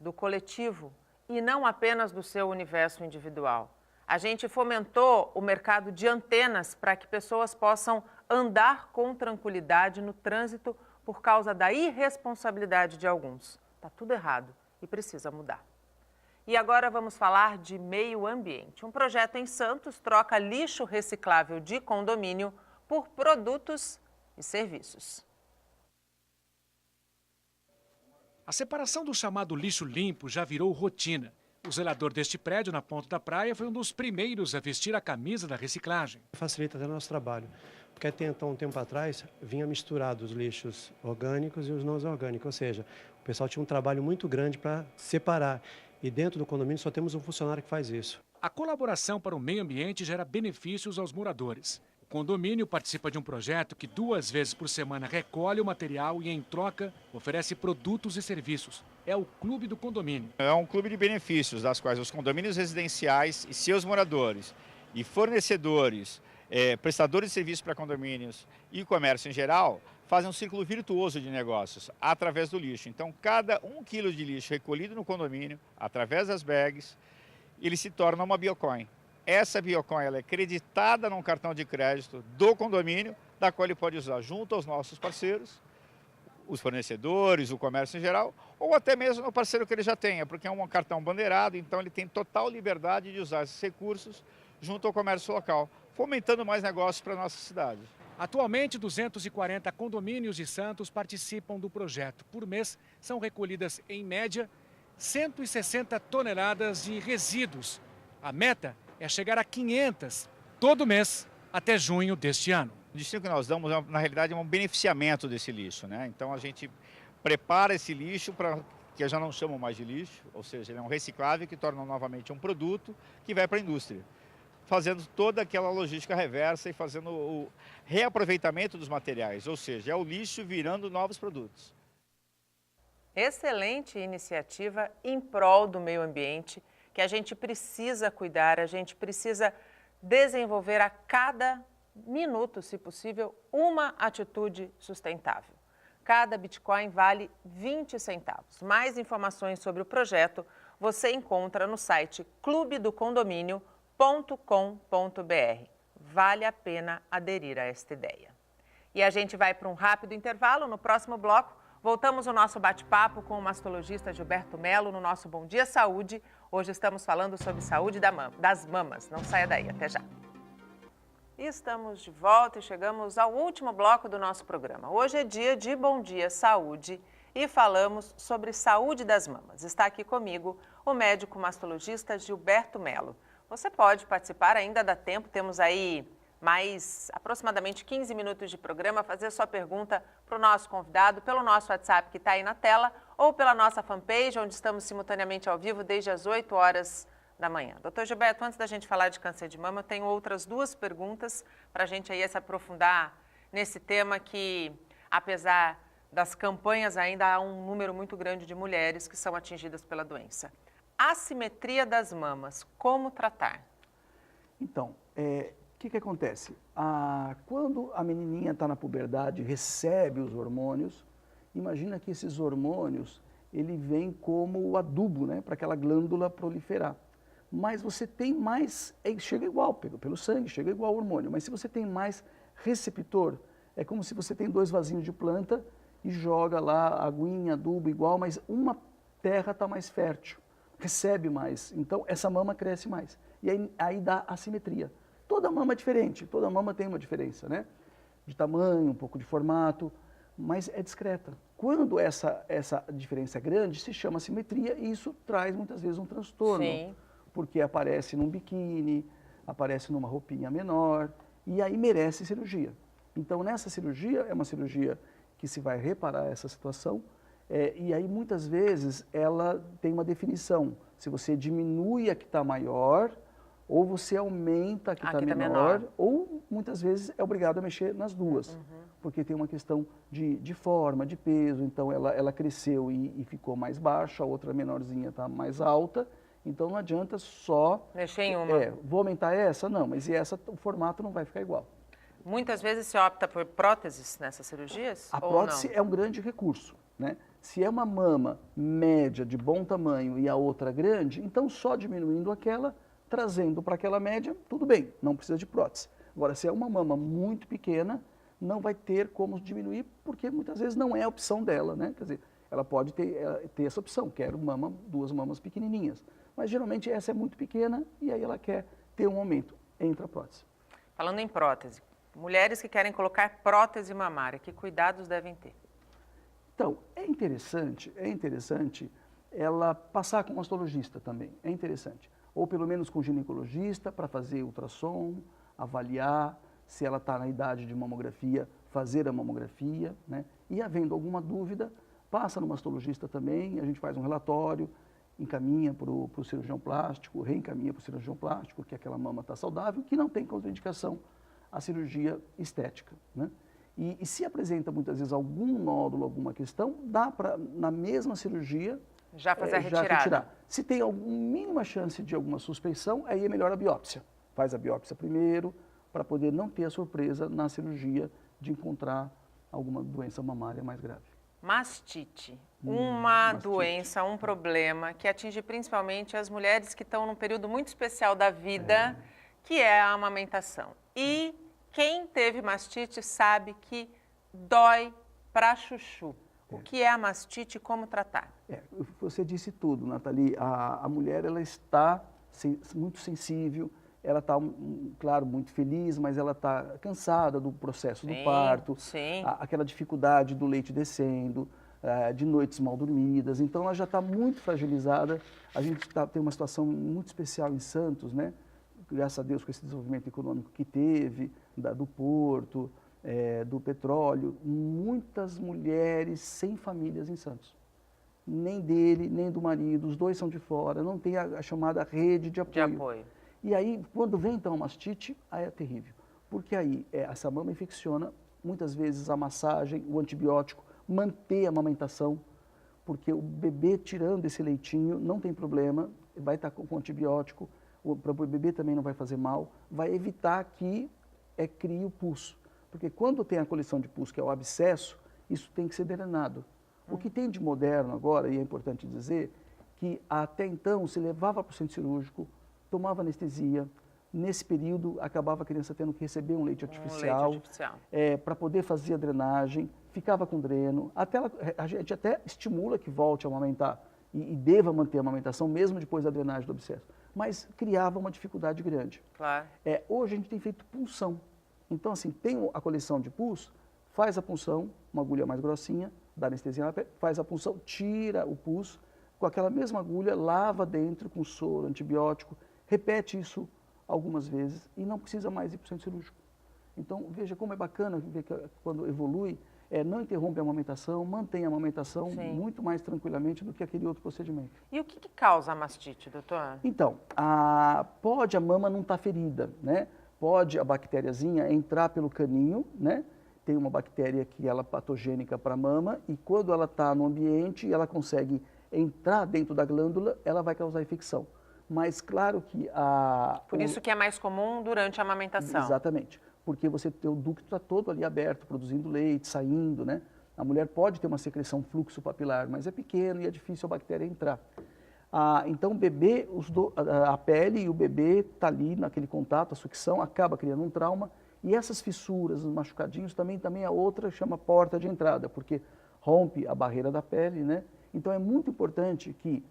Speaker 1: do coletivo e não apenas do seu universo individual. A gente fomentou o mercado de antenas para que pessoas possam andar com tranquilidade no trânsito por causa da irresponsabilidade de alguns. Está tudo errado e precisa mudar. E agora vamos falar de meio ambiente. Um projeto em Santos troca lixo reciclável de condomínio por produtos e serviços.
Speaker 5: A separação do chamado lixo limpo já virou rotina. O zelador deste prédio, na Ponta da Praia, foi um dos primeiros a vestir a camisa da reciclagem.
Speaker 9: Facilita até o nosso trabalho, porque até então, um tempo atrás, vinha misturado os lixos orgânicos e os não orgânicos, ou seja, o pessoal tinha um trabalho muito grande para separar. E dentro do condomínio só temos um funcionário que faz isso.
Speaker 5: A colaboração para o meio ambiente gera benefícios aos moradores. O condomínio participa de um projeto que 2 vezes por semana recolhe o material e, em troca, oferece produtos e serviços. É o Clube do Condomínio.
Speaker 10: É um clube de benefícios, das quais os condomínios residenciais e seus moradores e fornecedores, prestadores de serviços para condomínios e comércio em geral, fazem um círculo virtuoso de negócios através do lixo. Então, cada 1 quilo de lixo recolhido no condomínio, através das bags, ele se torna uma biocoin. Essa biocoin ela é creditada num cartão de crédito do condomínio, da qual ele pode usar junto aos nossos parceiros, os fornecedores, o comércio em geral, ou até mesmo no parceiro que ele já tenha, porque é um cartão bandeirado, então ele tem total liberdade de usar esses recursos junto ao comércio local, fomentando mais negócios para a nossa cidade.
Speaker 5: Atualmente, 240 condomínios de Santos participam do projeto. Por mês, são recolhidas, em média, 160 toneladas de resíduos. A meta é chegar a 500 todo mês até junho deste ano.
Speaker 10: O destino que nós damos, na realidade, é um beneficiamento desse lixo, né? Então, a gente prepara esse lixo para que já não chamam mais de lixo, ou seja, ele é um reciclável que torna novamente um produto que vai para a indústria, fazendo toda aquela logística reversa e fazendo o reaproveitamento dos materiais, ou seja, é o lixo virando novos produtos.
Speaker 1: Excelente iniciativa em prol do meio ambiente, que a gente precisa cuidar, a gente precisa desenvolver a cada minuto, se possível, uma atitude sustentável. Cada Bitcoin vale 20 centavos. Mais informações sobre o projeto você encontra no site clubedocondomínio.com.br. Vale a pena aderir a esta ideia. E a gente vai para um rápido intervalo. No próximo bloco, voltamos o nosso bate-papo com o mastologista Gilberto Melo no nosso Bom Dia Saúde. Hoje estamos falando sobre saúde das mamas. Não saia daí, até já. E estamos de volta e chegamos ao último bloco do nosso programa. Hoje é dia de Bom Dia Saúde e falamos sobre saúde das mamas. Está aqui comigo o médico mastologista Gilberto Melo. Você pode participar, ainda dá tempo, temos aí mais aproximadamente 15 minutos de programa, fazer sua pergunta para o nosso convidado pelo nosso WhatsApp que está aí na tela ou pela nossa fanpage, onde estamos simultaneamente ao vivo desde as 8 horas da manhã. Doutor Gilberto, antes da gente falar de câncer de mama, eu tenho outras 2 perguntas para a gente aí se aprofundar nesse tema que, apesar das campanhas ainda há um número muito grande de mulheres que são atingidas pela doença. Assimetria das mamas, como tratar?
Speaker 2: Então, o que acontece? Quando a menininha está na puberdade, recebe os hormônios, imagina que esses hormônios, ele vem como o adubo, né, para aquela glândula proliferar. Mas você tem mais, chega igual, pelo sangue, chega igual ao hormônio, mas se você tem mais receptor, é como se você tem 2 vasinhos de planta e joga lá aguinha, adubo igual, mas uma terra está mais fértil, recebe mais, então essa mama cresce mais. E aí dá assimetria. Toda mama é diferente, toda mama tem uma diferença, né? De tamanho, um pouco de formato, mas é discreta. Quando essa diferença é grande, se chama assimetria e isso traz muitas vezes um transtorno.
Speaker 1: Sim.
Speaker 2: Porque aparece num biquíni, aparece numa roupinha menor e aí merece cirurgia. Então nessa cirurgia, é uma cirurgia que se vai reparar essa situação e aí muitas vezes ela tem uma definição. Se você diminui a que está maior, ou você aumenta a que está menor, ou muitas vezes é obrigado a mexer nas duas, porque tem uma questão de forma, de peso, então ela cresceu e ficou mais baixa, a outra menorzinha está mais alta, então não adianta só...
Speaker 1: Mexer em uma.
Speaker 2: Vou aumentar essa? Não, mas e essa, o formato não vai ficar igual.
Speaker 1: Muitas vezes se opta por próteses nessas cirurgias?
Speaker 2: A prótese é um grande recurso, né? Se é uma mama média, de bom tamanho, e a outra grande, então só diminuindo aquela, trazendo para aquela média, tudo bem, não precisa de prótese. Agora, se é uma mama muito pequena, não vai ter como diminuir, porque muitas vezes não é a opção dela, né? Quer dizer, ela pode ter essa opção, quero 2 mamas pequenininhas. Mas geralmente essa é muito pequena e aí ela quer ter um aumento, entra a prótese.
Speaker 1: Falando em prótese, mulheres que querem colocar prótese mamária, que cuidados devem ter?
Speaker 2: Então, é interessante ela passar com um mastologista também, é interessante. Ou pelo menos com um ginecologista para fazer ultrassom, avaliar se ela está na idade de mamografia, fazer a mamografia, né? E havendo alguma dúvida, passa no mastologista também, a gente faz um relatório, encaminha para o cirurgião plástico, reencaminha para o cirurgião plástico, que aquela mama está saudável, que não tem contraindicação à cirurgia estética, né? E se apresenta muitas vezes algum nódulo, alguma questão, dá para, na mesma cirurgia,
Speaker 1: já fazer a retirada.
Speaker 2: retirar. Se tem alguma mínima chance de alguma suspeição, aí é melhor a biópsia. Faz a biópsia primeiro, para poder não ter a surpresa na cirurgia de encontrar alguma doença mamária mais grave.
Speaker 1: Mastite, uma doença, um problema que atinge principalmente as mulheres que estão num período muito especial da vida, que é a amamentação. E quem teve mastite sabe que dói pra chuchu. O que é a mastite e como tratar?
Speaker 2: Você disse tudo, Nathalie. A mulher ela está muito sensível, ela está, claro, muito feliz, mas ela está cansada do processo do parto, aquela dificuldade do leite descendo, de noites mal dormidas. Então, ela já está muito fragilizada. A gente tem uma situação muito especial em Santos, né? Graças a Deus, com esse desenvolvimento econômico que teve, do porto, do petróleo, muitas mulheres sem famílias em Santos. Nem dele, nem do marido, os dois são de fora, não tem a chamada rede de apoio. E aí, quando vem então a mastite, aí é terrível. Porque aí essa mama infecciona, muitas vezes a massagem, o antibiótico, manter a amamentação, porque o bebê tirando esse leitinho não tem problema, vai estar com antibiótico, para o bebê também não vai fazer mal, vai evitar que crie o pus. Porque quando tem a coleção de pus, que é o abscesso, isso tem que ser drenado. O que tem de moderno agora, e é importante dizer, que até então se levava para o centro cirúrgico, tomava anestesia, nesse período acabava a criança tendo que receber um leite artificial, para poder fazer a drenagem, ficava com dreno, a gente até estimula que volte a amamentar e deva manter a amamentação mesmo depois da drenagem do abscesso, mas criava uma dificuldade grande.
Speaker 1: Claro.
Speaker 2: Hoje a gente tem feito punção, então assim, tem a coleção de pus, faz a punção, uma agulha mais grossinha, dá anestesia, faz a punção, tira o pus, com aquela mesma agulha, lava dentro com soro, antibiótico, repete isso algumas vezes e não precisa mais ir para o centro cirúrgico. Então, veja como é bacana ver que quando evolui, não interrompe a amamentação, mantém a amamentação muito mais tranquilamente do que aquele outro procedimento.
Speaker 1: E o que causa a mastite, doutor?
Speaker 2: Então, pode a mama não estar ferida, né? Pode a bactériazinha entrar pelo caninho, né? tem uma bactéria que ela é patogênica para a mama e quando ela está no ambiente e ela consegue entrar dentro da glândula, ela vai causar infecção. Mas claro que
Speaker 1: Por isso que é mais comum durante a amamentação.
Speaker 2: Exatamente, porque o ducto está todo ali aberto, produzindo leite, saindo, né? A mulher pode ter uma secreção fluxo papilar, mas é pequeno e é difícil a bactéria entrar. Então o bebê, a pele e o bebê está ali naquele contato, a sucção, acaba criando um trauma. E essas fissuras, os machucadinhos, também a outra chama porta de entrada, porque rompe a barreira da pele, né? Então é muito importante que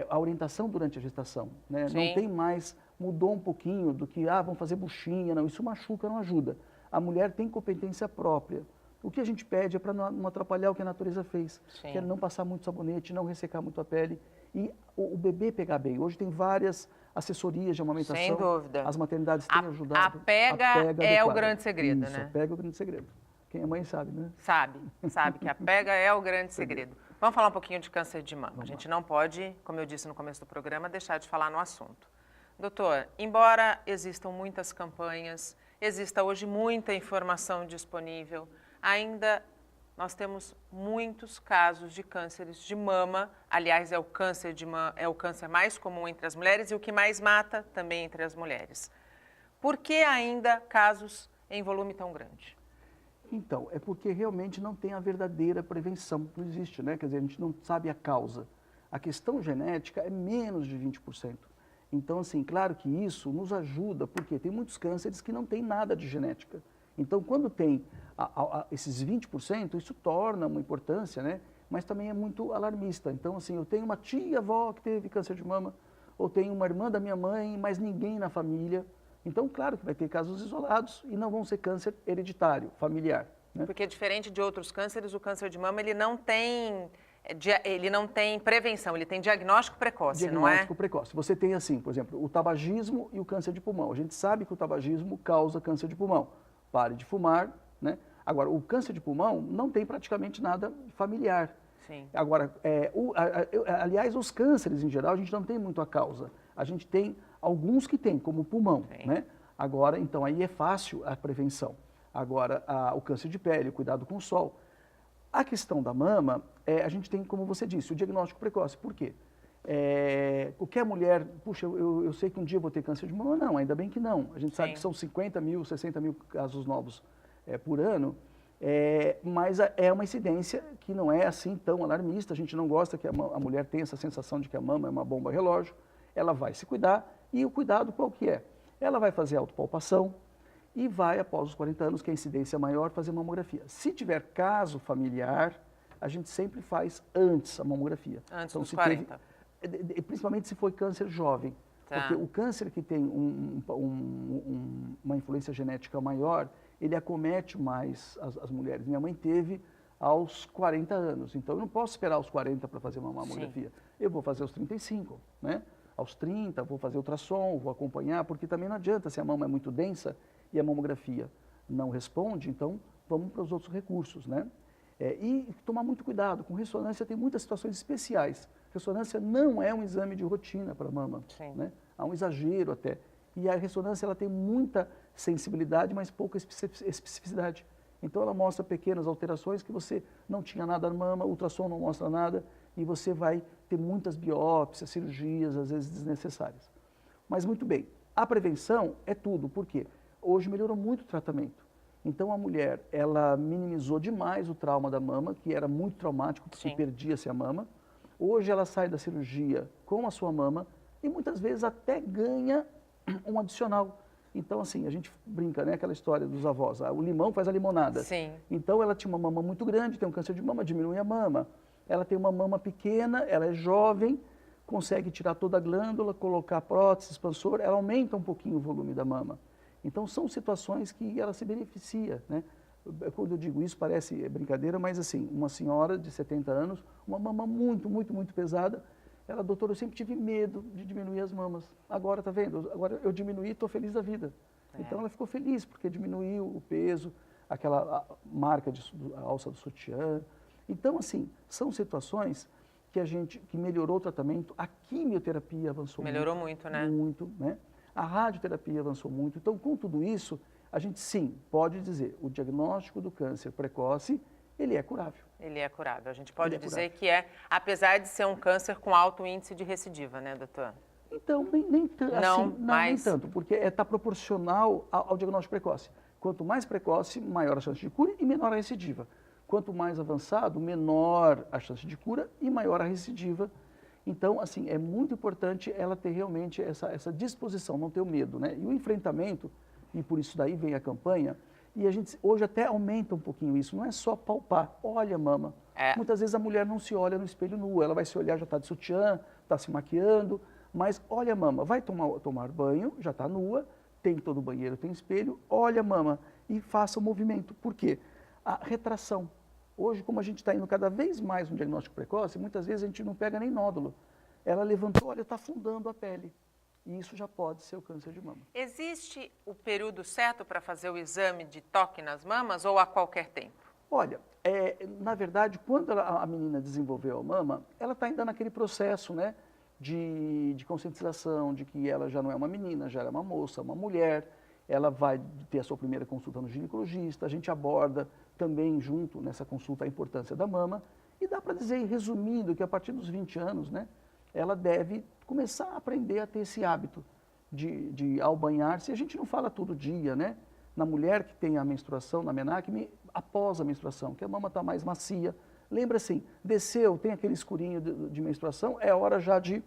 Speaker 2: a orientação durante a gestação, né? Não tem mais, mudou um pouquinho do que, vamos fazer buchinha, não, isso machuca, não ajuda. A mulher tem competência própria. O que a gente pede é para não atrapalhar o que a natureza fez, que é não passar muito sabonete, não ressecar muito a pele e o bebê pegar bem. Hoje tem várias assessorias de amamentação.
Speaker 1: Sem dúvida.
Speaker 2: As maternidades têm ajudado.
Speaker 1: A pega é
Speaker 2: adequada.
Speaker 1: o grande segredo,
Speaker 2: Isso,
Speaker 1: né?
Speaker 2: a pega é o grande segredo. Quem é mãe sabe, né?
Speaker 1: Sabe que a pega é o grande segredo. Vamos falar um pouquinho de câncer de mama. A gente não pode, como eu disse no começo do programa, deixar de falar no assunto. Doutor, embora existam muitas campanhas, exista hoje muita informação disponível, ainda nós temos muitos casos de cânceres de mama. Aliás, é o câncer mais comum entre as mulheres e o que mais mata também entre as mulheres. Por que ainda casos em volume tão grande?
Speaker 2: Então, é porque realmente não tem a verdadeira prevenção, não existe, né? Quer dizer, a gente não sabe a causa. A questão genética é menos de 20%. Então, assim, claro que isso nos ajuda, porque tem muitos cânceres que não tem nada de genética. Então, quando tem esses 20%, isso torna uma importância, né? Mas também é muito alarmista. Então, assim, eu tenho uma tia-avó que teve câncer de mama, ou tenho uma irmã da minha mãe, mas ninguém na família. Então, claro que vai ter casos isolados e não vão ser câncer hereditário, familiar, né?
Speaker 1: Porque diferente de outros cânceres, o câncer de mama ele não tem prevenção, ele tem diagnóstico precoce, não é?
Speaker 2: Diagnóstico precoce. Você tem assim, por exemplo, o tabagismo e o câncer de pulmão. A gente sabe que o tabagismo causa câncer de pulmão. Pare de fumar, né? Agora, o câncer de pulmão não tem praticamente nada familiar.
Speaker 1: Sim.
Speaker 2: Agora, aliás, os cânceres em geral, a gente não tem muito a causa. A gente tem alguns que tem, como o pulmão, né? Agora, então, aí é fácil a prevenção. Agora, o câncer de pele, o cuidado com o sol. A questão da mama, a gente tem, como você disse, o diagnóstico precoce. Por quê? Qualquer mulher, puxa, eu sei que um dia eu vou ter câncer de mama. Não, ainda bem que não. A gente sabe que são 50 mil, 60 mil casos novos por ano, mas é uma incidência que não é assim tão alarmista. A gente não gosta que a mulher tenha essa sensação de que a mama é uma bomba relógio. Ela vai se cuidar e o cuidado qual que é? Ela vai fazer autopalpação e vai, após os 40 anos, que a incidência é maior, fazer mamografia. Se tiver caso familiar, a gente sempre faz antes a mamografia.
Speaker 1: Antes dos 40.
Speaker 2: Principalmente se foi câncer jovem. Porque o câncer que tem uma influência genética maior, ele acomete mais as mulheres. Minha mãe teve aos 40 anos, então eu não posso esperar aos 40 para fazer uma mamografia. Eu vou fazer aos 35, né? Aos 30, vou fazer ultrassom, vou acompanhar, porque também não adianta se a mama é muito densa e a mamografia não responde, então vamos para os outros recursos, né? E tomar muito cuidado, com ressonância tem muitas situações especiais. Ressonância não é um exame de rotina para a mama, né? Há um exagero até. E a ressonância ela tem muita sensibilidade, mas pouca especificidade. Então ela mostra pequenas alterações que você não tinha nada na mama, o ultrassom não mostra nada, e você vai ter muitas biópsias, cirurgias, às vezes desnecessárias. Mas muito bem, a prevenção é tudo, por quê? Hoje melhorou muito o tratamento. Então a mulher, ela minimizou demais o trauma da mama, que era muito traumático, porque perdia-se a mama. Hoje ela sai da cirurgia com a sua mama e muitas vezes até ganha um adicional. Então, assim, a gente brinca, né? Aquela história dos avós, o limão faz a limonada.
Speaker 1: Sim.
Speaker 2: Então, ela tinha uma mama muito grande, tem um câncer de mama, diminui a mama. Ela tem uma mama pequena, ela é jovem, consegue tirar toda a glândula, colocar prótese, expansor, ela aumenta um pouquinho o volume da mama. Então, são situações que ela se beneficia, né? Quando eu digo isso, parece brincadeira, mas assim, uma senhora de 70 anos, uma mama muito, muito, muito pesada, ela, doutor, eu sempre tive medo de diminuir as mamas. Agora, tá vendo? Agora eu diminuí e estou feliz da vida. Então, ela ficou feliz, porque diminuiu o peso, aquela marca de alça do sutiã. Então, assim, são situações que melhorou o tratamento. A quimioterapia avançou muito.
Speaker 1: Melhorou muito, né?
Speaker 2: Muito, né? A radioterapia avançou muito. Então, com tudo isso, a gente sim pode dizer, o diagnóstico do câncer precoce, ele é curável.
Speaker 1: Ele é curável. A gente pode dizer
Speaker 2: curável.
Speaker 1: que apesar de ser um câncer com alto índice de recidiva, né, doutor?
Speaker 2: Então, nem tanto,
Speaker 1: Não,
Speaker 2: assim,
Speaker 1: mas...
Speaker 2: nem tanto, porque está proporcional ao diagnóstico precoce. Quanto mais precoce, maior a chance de cura e menor a recidiva. Quanto mais avançado, menor a chance de cura e maior a recidiva. Então, assim, é muito importante ela ter realmente essa disposição, não ter o medo, né? E o enfrentamento, e por isso daí vem a campanha, e a gente hoje até aumenta um pouquinho isso, não é só palpar, olha a mama. Muitas vezes a mulher não se olha no espelho nua, ela vai se olhar, já está de sutiã, está se maquiando, mas olha a mama, vai tomar banho, já está nua, tem todo o banheiro, tem espelho, olha a mama e faça o movimento. Por quê? A retração. Hoje, como a gente está indo cada vez mais no diagnóstico precoce, muitas vezes a gente não pega nem nódulo. Ela levantou, olha, está afundando a pele. E isso já pode ser o câncer de mama.
Speaker 1: Existe o período certo para fazer o exame de toque nas mamas ou a qualquer tempo?
Speaker 2: Olha, na verdade, quando a menina desenvolveu a mama, ela está ainda naquele processo, né, de conscientização, de que ela já não é uma menina, já é uma moça, uma mulher. Ela vai ter a sua primeira consulta no ginecologista, a gente aborda também junto nessa consulta a importância da mama. E dá para dizer, resumindo, que a partir dos 20 anos, né, ela deve começar a aprender a ter esse hábito de ao banhar-se, a gente não fala todo dia, né? Na mulher que tem a menstruação, na menacme, após a menstruação, que a mama está mais macia. Lembra assim, desceu, tem aquele escurinho de menstruação, é hora já de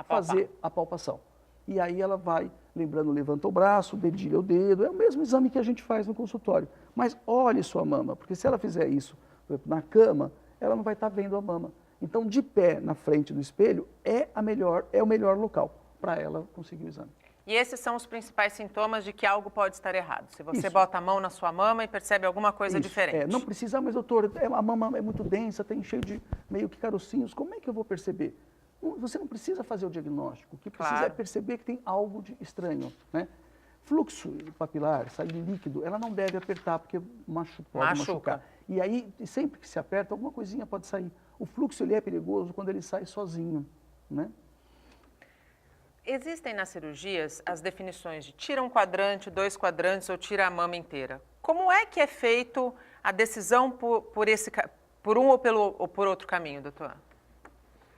Speaker 2: fazer a palpação. E aí ela vai, lembrando, levanta o braço, dedilha o dedo, é o mesmo exame que a gente faz no consultório. Mas olhe sua mama, porque se ela fizer isso, por exemplo, na cama, ela não vai estar vendo a mama. Então, de pé na frente do espelho é o melhor local para ela conseguir o exame.
Speaker 1: E esses são os principais sintomas de que algo pode estar errado. Se você bota a mão na sua mama e percebe alguma coisa diferente.
Speaker 2: Não precisa, mas doutor, a mama é muito densa, tem cheio de meio que carocinhos, como é que eu vou perceber? Você não precisa fazer o diagnóstico, o que precisa é perceber que tem algo de estranho, né? Fluxo papilar, sair líquido, ela não deve apertar, porque pode machucar. E aí, sempre que se aperta, alguma coisinha pode sair. O fluxo ele é perigoso quando ele sai sozinho, né?
Speaker 1: Existem nas cirurgias as definições de tira um quadrante, 2 quadrantes ou tira a mama inteira. Como é que é feito a decisão por um ou por outro caminho, doutor?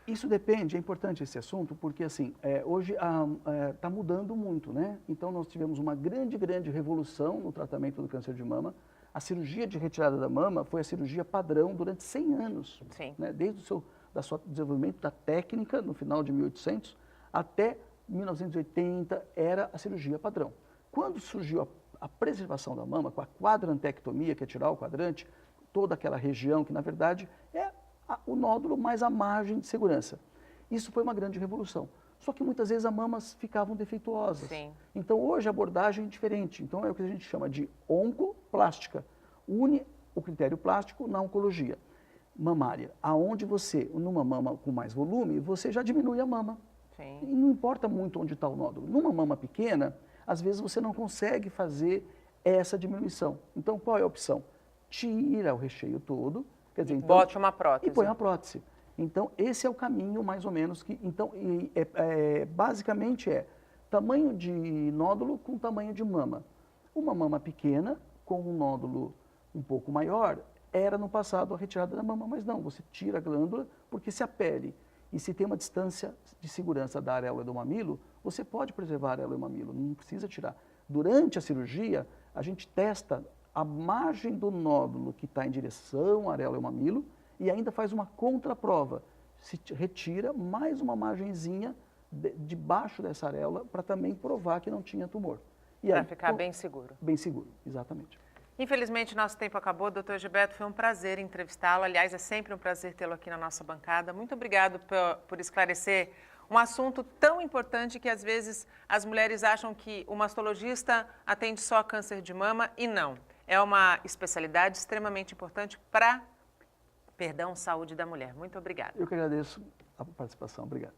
Speaker 2: Isso depende, é importante esse assunto, porque assim, hoje está mudando muito, né? Então nós tivemos uma grande revolução no tratamento do câncer de mama. A cirurgia de retirada da mama foi a cirurgia padrão durante 100 anos.
Speaker 1: Sim.
Speaker 2: Né? Desde o seu desenvolvimento da técnica, no final de 1800, até 1980 era a cirurgia padrão. Quando surgiu a preservação da mama, com a quadrantectomia, que é tirar o quadrante, toda aquela região que na verdade é o nódulo mais a margem de segurança. Isso foi uma grande revolução. Só que muitas vezes as mamas ficavam defeituosas.
Speaker 1: Sim.
Speaker 2: Então hoje a abordagem é diferente. Então é o que a gente chama de oncoplástica. Une o critério plástico na oncologia mamária, aonde você, numa mama com mais volume, você já diminui a mama.
Speaker 1: Sim.
Speaker 2: E não importa muito onde está o nódulo. Numa mama pequena, às vezes você não consegue fazer essa diminuição. Então qual é a opção? Tira o recheio todo, quer dizer, então,
Speaker 1: bote uma prótese.
Speaker 2: E põe uma prótese. Então, esse é o caminho, mais ou menos, que então, basicamente tamanho de nódulo com tamanho de mama. Uma mama pequena, com um nódulo um pouco maior, era no passado a retirada da mama, mas não, você tira a glândula, porque se a pele e se tem uma distância de segurança da areola do mamilo, você pode preservar a areola do mamilo, não precisa tirar. Durante a cirurgia, a gente testa a margem do nódulo que está em direção à areola do mamilo e ainda faz uma contraprova. Se retira mais uma margenzinha debaixo dessa areola para também provar que não tinha tumor.
Speaker 1: Para ficar bem seguro.
Speaker 2: Bem seguro, exatamente.
Speaker 1: Infelizmente, nosso tempo acabou. Doutor Gilberto, foi um prazer entrevistá-lo. Aliás, é sempre um prazer tê-lo aqui na nossa bancada. Muito obrigado por esclarecer um assunto tão importante que, às vezes, as mulheres acham que o mastologista atende só câncer de mama e não. É uma especialidade extremamente importante para, saúde da mulher. Muito obrigada.
Speaker 2: Eu que agradeço a participação. Obrigado.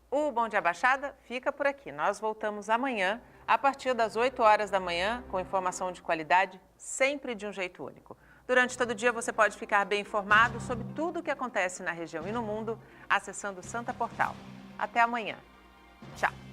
Speaker 1: O Bom Dia Baixada fica por aqui. Nós voltamos amanhã, a partir das 8 horas da manhã, com informação de qualidade, sempre de um jeito único. Durante todo o dia você pode ficar bem informado sobre tudo o que acontece na região e no mundo, acessando o Santa Portal. Até amanhã. Tchau.